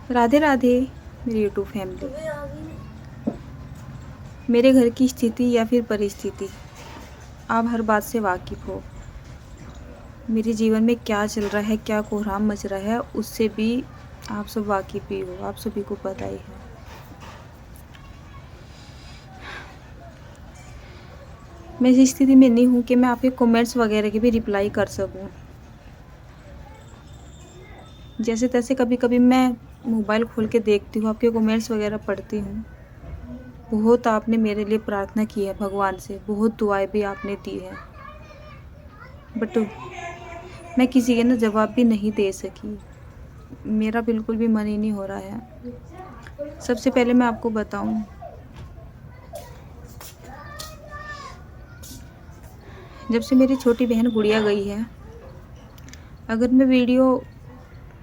राधे राधे मेरी YouTube family. मेरे घर की स्थिति या फिर परिस्थिति आप हर बात से वाकिफ़ हो। मेरे जीवन में क्या चल रहा है, क्या कोहराम मच रहा है, उससे भी आप सब वाकिफ़ ही हो, आप सभी को पता ही है। मैं इस स्थिति में नहीं हूँ कि मैं आपके कमेंट्स वगैरह के भी रिप्लाई कर सकूँ। जैसे तैसे कभी कभी मैं मोबाइल खोल के देखती हूँ, आपके कमेंट्स वगैरह पढ़ती हूँ। बहुत आपने मेरे लिए प्रार्थना की है भगवान से, बहुत दुआएं भी आपने दी है, बट मैं किसी के ना जवाब भी नहीं दे सकी। मेरा बिल्कुल भी मन ही नहीं हो रहा है। सबसे पहले मैं आपको बताऊं, जब से मेरी छोटी बहन गुड़िया गई है, अगर मैं वीडियो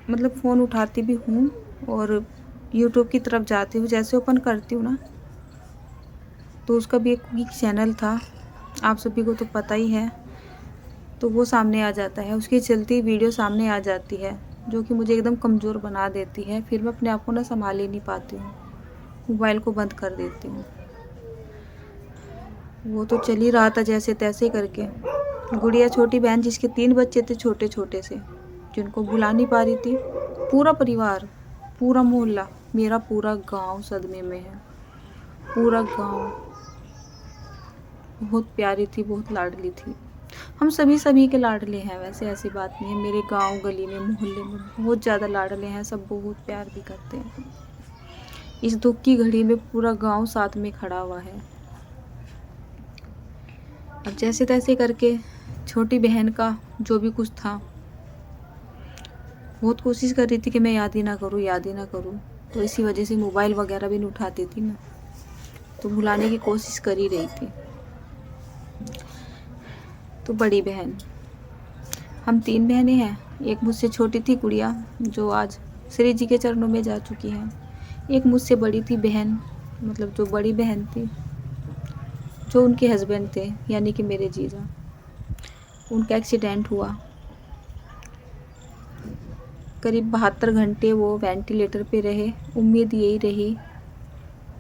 मतलब फ़ोन उठाती भी हूँ और यूट्यूब की तरफ जाती हूँ, जैसे ओपन करती हूँ ना, तो उसका भी एक कुकिंग चैनल था, आप सभी को तो पता ही है, तो वो सामने आ जाता है। उसकी चलती वीडियो सामने आ जाती है, जो कि मुझे एकदम कमज़ोर बना देती है। फिर मैं अपने आप को ना संभाल ही नहीं पाती हूँ, मोबाइल को बंद कर देती हूँ। वो तो चल ही रहा था जैसे तैसे करके। गुड़िया छोटी बहन जिसके 3 बच्चे थे छोटे छोटे से, जिनको बुला नहीं पा रही थी। पूरा परिवार, पूरा मोहल्ला, मेरा पूरा गांव सदमे में है। पूरा गांव। बहुत प्यारी थी, बहुत लाडली थी। हम सभी के लाडले हैं, वैसे ऐसी बात नहीं है। मेरे गांव गली में मोहल्ले में बहुत ज़्यादा लाडले हैं, सब बहुत प्यार भी करते हैं। इस दुख की घड़ी में पूरा गांव साथ में खड़ा हुआ है। अब जैसे तैसे करके छोटी बहन का जो भी कुछ था, बहुत कोशिश कर रही थी कि मैं याद ही ना करूँ, याद ही ना करूँ। तो इसी वजह से मोबाइल वगैरह भी नहीं उठाती थी मैं, तो भुलाने की कोशिश कर ही रही थी। तो बड़ी बहन, हम 3 बहनें हैं। एक मुझसे छोटी थी गुड़िया, जो आज श्री जी के चरणों में जा चुकी है। एक मुझसे बड़ी थी बहन, मतलब जो बड़ी बहन थी, जो उनके हस्बैंड थे, यानी कि मेरे जीजा। उनका एक्सीडेंट हुआ। करीब 72 घंटे वो वेंटिलेटर पे रहे। उम्मीद यही रही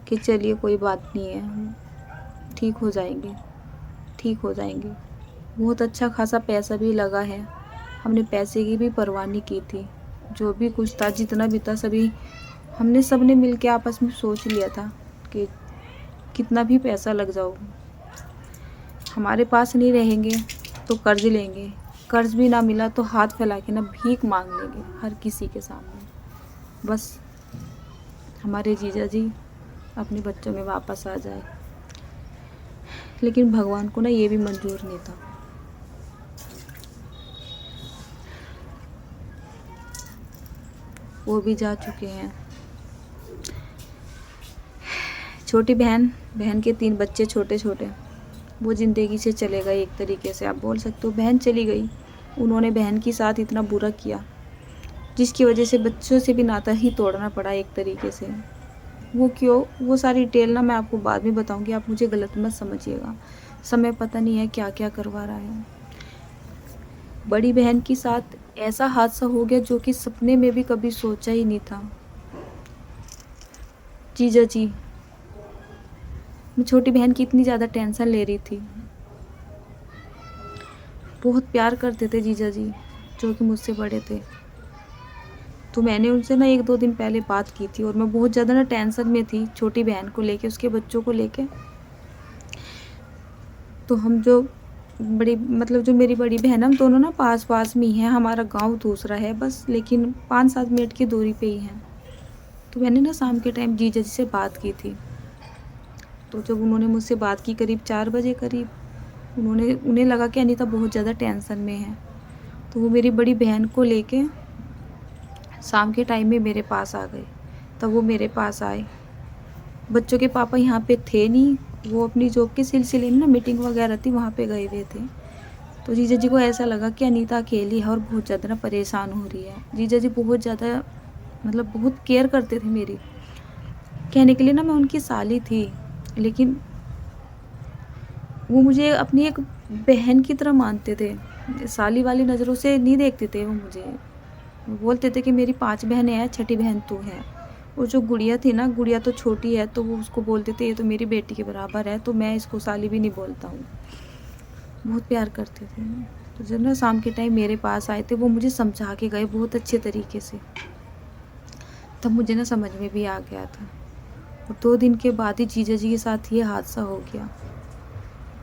कि चलिए कोई बात नहीं है, ठीक हो जाएंगे, ठीक हो जाएंगे। बहुत अच्छा खासा पैसा भी लगा है, हमने पैसे की भी परवाह नहीं की थी। जो भी कुछ था, जितना भी था, सभी हमने सबने मिल के आपस में सोच लिया था कि कितना भी पैसा लग जाओ, हमारे पास नहीं रहेंगे तो कर्ज लेंगे, कर्ज भी ना मिला तो हाथ फैला के ना भीख मांग लेंगे हर किसी के सामने, बस हमारे जीजा जी अपने बच्चों में वापस आ जाए। लेकिन भगवान को ना ये भी मंजूर नहीं था। वो भी जा चुके हैं। छोटी बहन के 3 बच्चे छोटे छोटे, वो ज़िंदगी से चले गए। एक तरीके से आप बोल सकते हो बहन चली गई। उन्होंने बहन के साथ इतना बुरा किया, जिसकी वजह से बच्चों से भी नाता ही तोड़ना पड़ा एक तरीके से। वो क्यों, वो सारी डिटेल ना मैं आपको बाद में बताऊंगी, आप मुझे गलत मत समझिएगा। समय पता नहीं है क्या क्या करवा रहा है। बड़ी बहन के साथ ऐसा हादसा हो गया जो कि सपने में भी कभी सोचा ही नहीं था। जीजा जी, मैं छोटी बहन की इतनी ज़्यादा टेंशन ले रही थी। बहुत प्यार करते थे जीजा जी, जो कि मुझसे बड़े थे। तो मैंने उनसे ना 1-2 दिन पहले बात की थी, और मैं बहुत ज़्यादा ना टेंशन में थी छोटी बहन को लेके, उसके बच्चों को लेके। तो हम जो जो मेरी बड़ी बहन, हम दोनों ना पास पास में ही हैं। हमारा गांव दूसरा है बस, लेकिन 5-7 मिनट की दूरी पे ही हैं। तो मैंने ना शाम के टाइम जीजा जी से बात की थी। तो जब उन्होंने मुझसे बात की करीब 4 बजे करीब, उन्हें लगा कि अनीता बहुत ज़्यादा टेंशन में है। तो वो मेरी बड़ी बहन को लेके शाम के टाइम में मेरे पास आ गए। तब वो मेरे पास आए। बच्चों के पापा यहाँ पे थे नहीं, वो अपनी जॉब के सिलसिले में ना मीटिंग वगैरह थी, वहाँ पे गए हुए थे। तो जीजा जी को ऐसा लगा कि अनीता अकेली है और बहुत ज़्यादा ना परेशान हो रही है। जीजा जी बहुत ज़्यादा बहुत केयर करते थे मेरी। कहने के लिए ना मैं उनकी साली थी, लेकिन वो मुझे अपनी एक बहन की तरह मानते थे। साली वाली नज़रों से नहीं देखते थे वो मुझे। बोलते थे कि मेरी 5 बहनें हैं, छठी बहन तू है। और जो गुड़िया थी ना, गुड़िया तो छोटी है, तो वो उसको बोलते थे ये तो मेरी बेटी के बराबर है, तो मैं इसको साली भी नहीं बोलता हूँ। बहुत प्यार करते थे। तो जब ना शाम के टाइम मेरे पास आए थे, वो मुझे समझा के गए बहुत अच्छे तरीके से। तब मुझे ना समझ में भी आ गया था। और 2 दिन के बाद ही जीजा जी के साथ ये हादसा हो गया।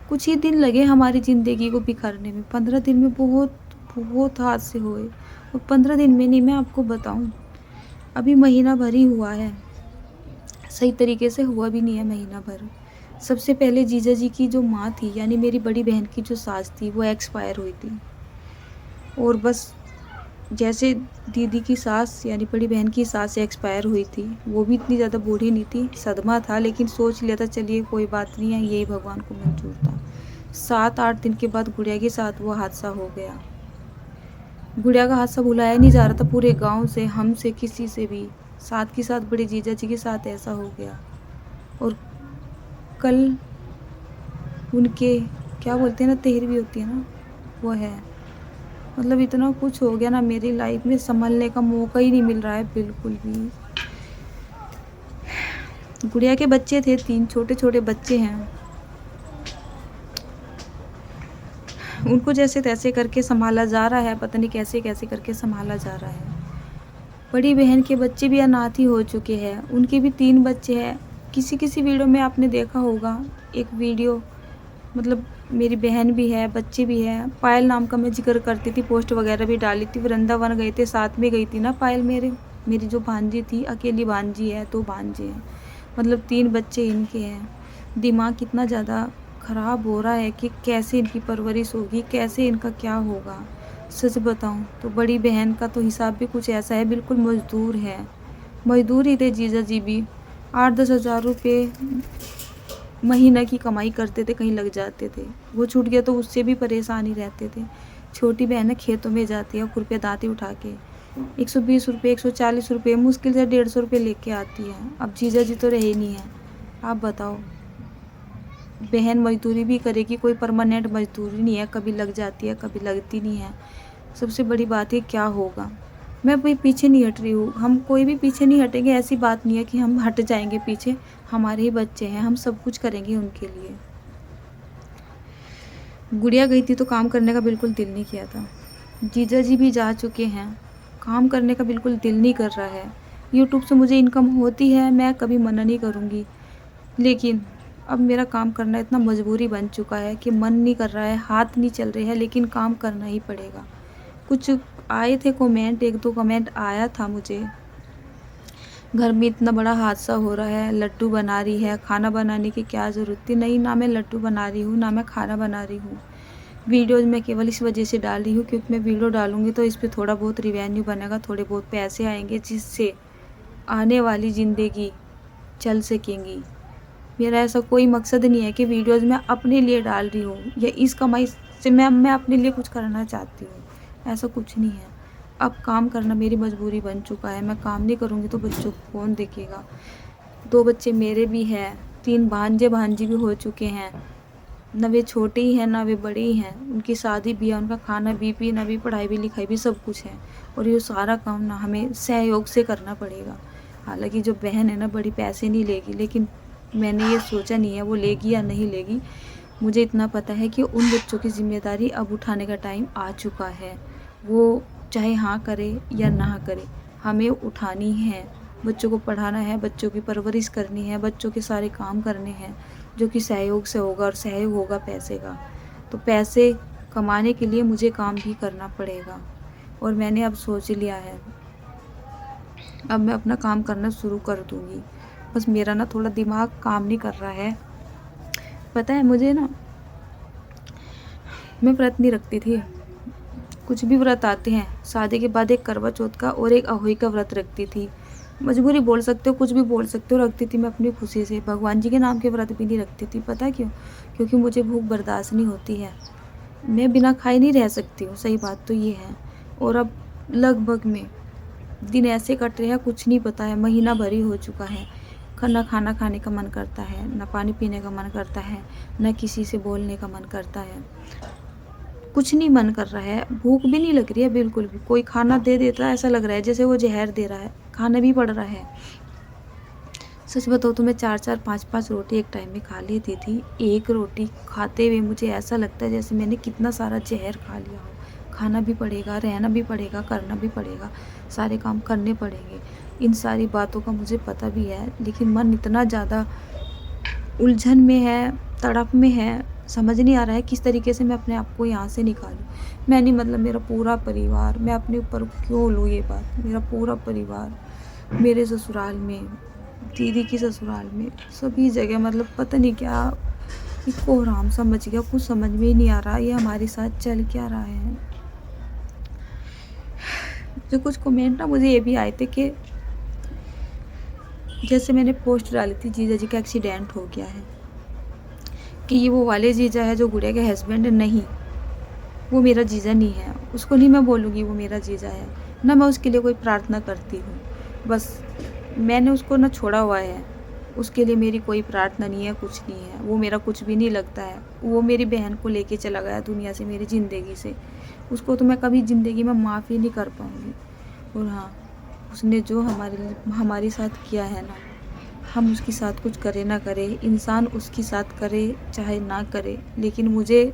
कुछ ही दिन लगे हमारी ज़िंदगी को बिखरने में। 15 दिन में बहुत हादसे हुए। और 15 दिन में नहीं, मैं आपको बताऊं, अभी महीना भर ही हुआ है। सही तरीके से हुआ भी नहीं है महीना भर। सबसे पहले जीजा जी की जो माँ थी, यानी मेरी बड़ी बहन की जो सास थी, वो एक्सपायर हुई थी। और बस जैसे दीदी की सास यानी बड़ी बहन की सास एक्सपायर हुई थी, वो भी इतनी ज़्यादा बूढ़ी नहीं थी, सदमा था, लेकिन सोच लिया था चलिए कोई बात नहीं है, यही भगवान को मंजूर था। 7-8 दिन के बाद गुड़िया के साथ वो हादसा हो गया। गुड़िया का हादसा भुलाया नहीं जा रहा था पूरे गांव से, हमसे, किसी से भी। साथ के साथ बड़े जीजा जी के साथ ऐसा हो गया। और कल उनके क्या बोलते हैं ना, तेरहवीं होती है ना, वो है। मतलब इतना कुछ हो गया ना मेरी लाइफ में, संभलने का मौका ही नहीं मिल रहा है बिल्कुल भी। गुड़िया के बच्चे थे, 3 छोटे छोटे बच्चे हैं। उनको जैसे तैसे करके संभाला जा रहा है, पता नहीं कैसे कैसे करके संभाला जा रहा है। बड़ी बहन के बच्चे भी अनाथ ही हो चुके हैं, उनके भी 3 बच्चे हैं। किसी किसी वीडियो में आपने देखा होगा, एक वीडियो, मतलब मेरी बहन भी है, बच्चे भी हैं। पायल नाम का मैं जिक्र करती थी, पोस्ट वगैरह भी डाली थी। वृंदावन गए थे, साथ में गई थी ना पायल मेरी जो भांजी थी, अकेली भांजी है, 2 भांजे हैं, मतलब 3 बच्चे इनके हैं। दिमाग कितना ज़्यादा ख़राब हो रहा है कि कैसे इनकी परवरिश होगी, कैसे इनका क्या होगा। सच बताऊं तो बड़ी बहन का तो हिसाब भी कुछ ऐसा है, बिल्कुल मज़दूर है। मज़दूर ही थे जीजा जी भी। 8-10 हज़ार रुपये महीना की कमाई करते थे, कहीं लग जाते थे। वो छूट गया तो उससे भी परेशान ही रहते थे। छोटी बहन खेतों में जाती है, खुरपे दांती उठा के 120 रुपये, 140 रुपये, मुश्किल से 150 रुपये लेके आती है। अब जीजा जी तो रहे नहीं है। आप बताओ, बहन मजदूरी भी करेगी, कोई परमानेंट मजदूरी नहीं है, कभी लग जाती है, कभी लगती नहीं है। सबसे बड़ी बात है क्या होगा। मैं भी पीछे नहीं हट रही हूँ, हम कोई भी पीछे नहीं हटेंगे, ऐसी बात नहीं है कि हम हट जाएंगे पीछे। हमारे ही बच्चे हैं, हम सब कुछ करेंगे उनके लिए। गुड़िया गई थी तो काम करने का बिल्कुल दिल नहीं किया था। जीजा जी भी जा चुके हैं, काम करने का बिल्कुल दिल नहीं कर रहा है। यूट्यूब से मुझे इनकम होती है, मैं कभी मना नहीं करूँगी, लेकिन अब मेरा काम करना इतना मजबूरी बन चुका है कि मन नहीं कर रहा है, हाथ नहीं चल रहे हैं, लेकिन काम करना ही पड़ेगा। कुछ आए थे कमेंट, 1-2 कमेंट आया था मुझे, घर में इतना बड़ा हादसा हो रहा है, लड्डू बना रही है, खाना बनाने की क्या ज़रूरत थी। नहीं, ना मैं लड्डू बना रही हूँ, ना मैं खाना बना रही हूँ। वीडियोज़ मैं केवल इस वजह से डाल रही हूँ क्योंकि मैं वीडियो डालूँगी तो इस पे थोड़ा बहुत रिवेन्यू बनेगा, थोड़े बहुत पैसे आएंगे, जिससे आने वाली ज़िंदगी चल सकेंगी। मेरा ऐसा कोई मकसद नहीं है कि वीडियोज़ मैं अपने लिए डाल रही हूँ या इस कमाई से मैं अपने लिए कुछ करना चाहती हूँ, ऐसा कुछ नहीं है। अब काम करना मेरी मजबूरी बन चुका है, मैं काम नहीं करूँगी तो बच्चों को कौन देखेगा। 2 बच्चे मेरे भी हैं, 3 भांजे भांजी भी हो चुके हैं। ना वे छोटे ही हैं, ना वे बड़े ही हैं। उनकी शादी भी है, उनका खाना भी, पीना भी, पढ़ाई भी, लिखाई भी, सब कुछ है। और ये सारा काम ना हमें सहयोग से करना पड़ेगा। हालांकि जो बहन है ना, बड़ी पैसे नहीं लेगी, लेकिन मैंने ये सोचा नहीं है वो लेगी या नहीं लेगी। मुझे इतना पता है कि उन बच्चों की जिम्मेदारी अब उठाने का टाइम आ चुका है। वो चाहे हाँ करे या ना करे, हमें उठानी है। बच्चों को पढ़ाना है, बच्चों की परवरिश करनी है, बच्चों के सारे काम करने हैं, जो कि सहयोग से होगा, और सहयोग होगा पैसे का। तो पैसे कमाने के लिए मुझे काम भी करना पड़ेगा, और मैंने अब सोच लिया है, अब मैं अपना काम करना शुरू कर दूँगी। बस मेरा ना थोड़ा दिमाग काम नहीं कर रहा है। पता है मुझे ना, मैं व्रत नहीं रखती थी। कुछ भी व्रत आते हैं, शादी के बाद एक करवा चौथ का और एक अहोई का व्रत रखती थी। मजबूरी बोल सकते हो, कुछ भी बोल सकते हो, रखती थी मैं अपनी खुशी से। भगवान जी के नाम के व्रत भी नहीं रखती थी। पता क्यों? क्योंकि मुझे भूख बर्दाश्त नहीं होती है, मैं बिना खाए नहीं रह सकती हूँ, सही बात तो ये है। और अब लगभग में दिन ऐसे कट रहे हैं, कुछ नहीं पता है, महीना भर ही हो चुका है। ना खाना खाने का मन करता है, ना पानी पीने का मन करता है, ना किसी से बोलने का मन करता है। कुछ नहीं मन कर रहा है, भूख भी नहीं लग रही है बिल्कुल भी। कोई खाना दे देता है ऐसा लग रहा है जैसे वो ज़हर दे रहा है, खाना भी पड़ रहा है। सच बताऊँ तो मैं 4-4 5-5 रोटी एक टाइम में खा लेती थी। एक रोटी खाते हुए मुझे ऐसा लगता है जैसे मैंने कितना सारा ज़हर खा लिया हो। खाना भी पड़ेगा, रहना भी पड़ेगा, करना भी पड़ेगा, सारे काम करने पड़ेंगे। इन सारी बातों का मुझे पता भी है, लेकिन मन इतना ज़्यादा उलझन में है, तड़प में है, समझ नहीं आ रहा है किस तरीके से मैं अपने आप को यहाँ से निकालूँ। मैं नहीं, मतलब मेरा पूरा परिवार, मैं अपने ऊपर क्यों लूँ ये बात, मेरा पूरा परिवार, मेरे ससुराल में, दीदी की ससुराल में, सभी जगह मतलब पता नहीं क्या ये कोहराम सा मच गया, कुछ समझ में ही नहीं आ रहा ये हमारे साथ चल क्या रहा है। जो कुछ कमेंट ना मुझे ये भी आए थे कि जैसे मैंने पोस्ट डाली थी जीजा जी का एक्सीडेंट हो गया है, कि ये वो वाले जीजा है जो गुड़िया के हस्बैंड नहीं, वो मेरा जीजा नहीं है। उसको नहीं मैं बोलूँगी वो मेरा जीजा है, ना मैं उसके लिए कोई प्रार्थना करती हूँ। बस मैंने उसको ना छोड़ा हुआ है, उसके लिए मेरी कोई प्रार्थना नहीं है, कुछ नहीं है। वो मेरा कुछ भी नहीं लगता है। वो मेरी बहन को लेके चला गया दुनिया से, मेरी ज़िंदगी से। उसको तो मैं कभी ज़िंदगी में माफ़ ही नहीं कर पाऊँगी। और हाँ, उसने जो हमारे साथ किया है ना, हम उसके साथ कुछ करे ना करे, इंसान उसके साथ करे चाहे ना करे, लेकिन मुझे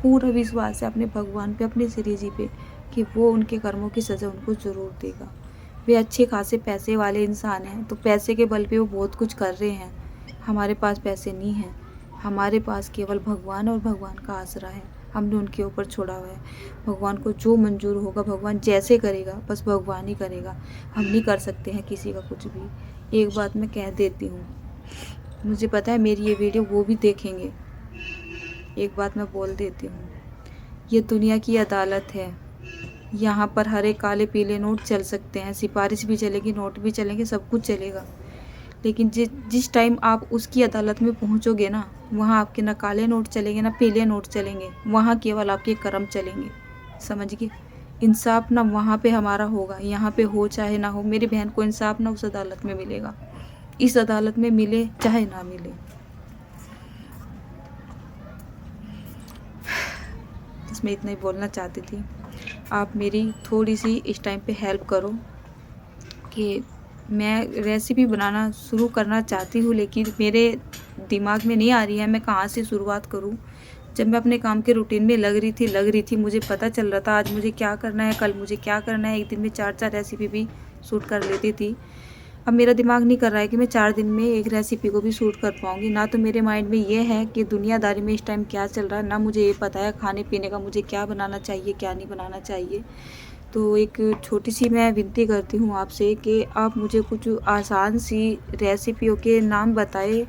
पूरा विश्वास है अपने भगवान पे, अपने श्री जी पे, कि वो उनके कर्मों की सज़ा उनको ज़रूर देगा। वे अच्छे खासे पैसे वाले इंसान हैं, तो पैसे के बल पे वो बहुत कुछ कर रहे हैं। हमारे पास पैसे नहीं हैं, हमारे पास केवल भगवान और भगवान का आसरा है। हमने उनके ऊपर छोड़ा हुआ है। भगवान को जो मंजूर होगा, भगवान जैसे करेगा, बस भगवान ही करेगा। हम नहीं कर सकते हैं किसी का कुछ भी। एक बात मैं कह देती हूँ, मुझे पता है मेरी ये वीडियो वो भी देखेंगे। एक बात मैं बोल देती हूँ, ये दुनिया की अदालत है। यहाँ पर हरे काले पीले नोट चल सकते हैं, सिफारिश भी चलेगी, नोट भी चलेंगे, सब कुछ चलेगा। लेकिन जिस टाइम आप उसकी अदालत में पहुँचोगे ना, वहाँ आपके ना काले नोट चलेंगे ना पीले नोट चलेंगे, वहाँ केवल आपके कर्म चलेंगे। समझ गए? इंसाफ ना वहाँ पे हमारा होगा, यहाँ पे हो चाहे ना हो। मेरी बहन को इंसाफ ना उस अदालत में मिलेगा, इस अदालत में मिले चाहे ना मिले। बस मैं इतना ही बोलना चाहती थी। आप मेरी थोड़ी सी इस टाइम पे हेल्प करो कि मैं रेसिपी बनाना शुरू करना चाहती हूँ, लेकिन मेरे दिमाग में नहीं आ रही है मैं कहाँ से शुरुआत करूँ। जब मैं अपने काम के रूटीन में लग रही थी, मुझे पता चल रहा था आज मुझे क्या करना है, कल मुझे क्या करना है। एक दिन में 4-4 रेसिपी भी शूट कर लेती थी। अब मेरा दिमाग नहीं कर रहा है कि मैं 4 दिन में एक रेसिपी को भी शूट कर पाऊँगी। ना तो मेरे माइंड में ये है कि दुनियादारी में इस टाइम क्या चल रहा है, ना मुझे ये पता है खाने पीने का मुझे क्या बनाना चाहिए, क्या नहीं बनाना चाहिए। तो एक छोटी सी मैं विनती करती हूँ आपसे कि आप मुझे कुछ आसान सी रेसिपियों के नाम बताएं।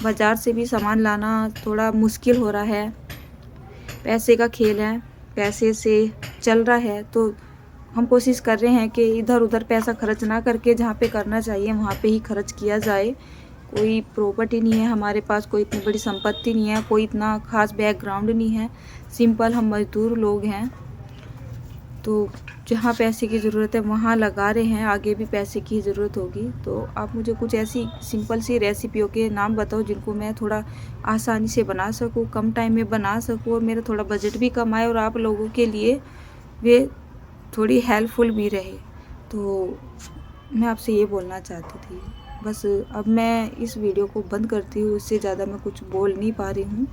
बाज़ार से भी सामान लाना थोड़ा मुश्किल हो रहा है, पैसे का खेल है, पैसे से चल रहा है। तो हम कोशिश कर रहे हैं कि इधर उधर पैसा खर्च ना करके जहाँ पे करना चाहिए वहाँ पे ही खर्च किया जाए। कोई प्रॉपर्टी नहीं है हमारे पास, कोई इतनी बड़ी संपत्ति नहीं है, कोई इतना खास बैकग्राउंड नहीं है, सिंपल हम मज़दूर लोग हैं। तो जहाँ पैसे की ज़रूरत है वहाँ लगा रहे हैं, आगे भी पैसे की ज़रूरत होगी। तो आप मुझे कुछ ऐसी सिंपल सी रेसिपियों के नाम बताओ जिनको मैं थोड़ा आसानी से बना सकूँ, कम टाइम में बना सकूँ, और मेरा थोड़ा बजट भी कम आए और आप लोगों के लिए वे थोड़ी हेल्पफुल भी रहे। तो मैं आपसे ये बोलना चाहती थी। बस अब मैं इस वीडियो को बंद करती हूँ, इससे ज़्यादा मैं कुछ बोल नहीं पा रही हूँ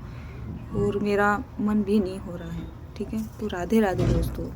और मेरा मन भी नहीं हो रहा है। ठीक है, तो राधे राधे दोस्तों।